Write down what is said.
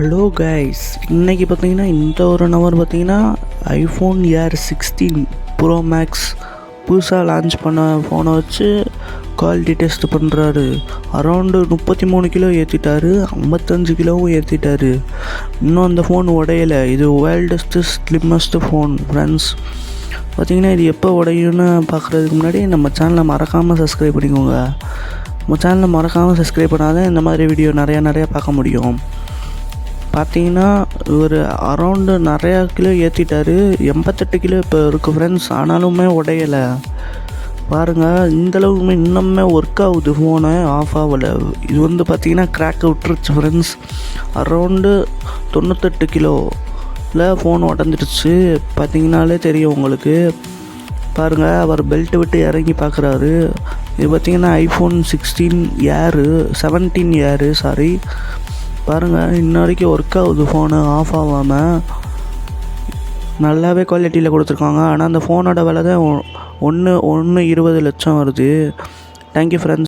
Hello guys, இன்றைக்கி பார்த்தீங்கன்னா இந்த ஒரு நவர் பார்த்தீங்கன்னா ஐஃபோன் ஏர் 16 ப்ரோ மேக்ஸ் புதுசாக லான்ச் பண்ண ஃபோனை வச்சு குவாலிட்டி டெஸ்ட் பண்ணுறாரு. அரௌண்டு 33 கிலோ ஏற்றிட்டாரு, 55 கிலோவும் ஏற்றிட்டாரு. இன்னும் அந்த ஃபோன் உடையலை. இது வேர்ல்டஸ்ட்டு ஸ்லிம்மஸ்ட்டு ஃபோன் ஃப்ரெண்ட்ஸ். பார்த்திங்கன்னா இது எப்போ உடையும்னு பார்க்குறதுக்கு முன்னாடி நம்ம சேனலை மறக்காமல் சப்ஸ்கிரைப் பண்ணிக்கோங்க. நம்ம சேனலை மறக்காமல் சப்ஸ்கிரைப் பண்ணாதான் இந்த மாதிரி வீடியோ நிறையா பார்க்க முடியும். பார்த்தீங்கன்னா ஒரு அரௌண்டு நிறையா கிலோ ஏற்றிட்டாரு, 88 கிலோ இப்போ இருக்குது ஃப்ரெண்ட்ஸ். ஆனாலுமே உடையலை பாருங்கள். இந்தளவுக்குமே இன்னுமே ஒர்க் ஆகுது, ஃபோனை ஆஃப் ஆகலை. இது வந்து பார்த்திங்கன்னா கிராக் விட்டுருச்சு ஃப்ரெண்ட்ஸ். அரௌண்டு 98 கிலோவில் ஃபோன் உடஞ்சிடுச்சு. பார்த்திங்கனாலே தெரியும் உங்களுக்கு. பாருங்கள், அவர் பெல்ட் விட்டு இறங்கி பார்க்குறாரு. இது பார்த்திங்கன்னா ஐஃபோன் 17 ஏரு சாரி. பாருங்கள், இன்ன வரைக்கும் ஒர்க் ஆகுது ஃபோனு, ஆஃப் ஆகாமல். நல்லாவே குவாலிட்டியில் கொடுத்துருக்காங்க. ஆனால் அந்த ஃபோனோட விலை தான் 1.20 லட்சம் வருது. Thank you friends.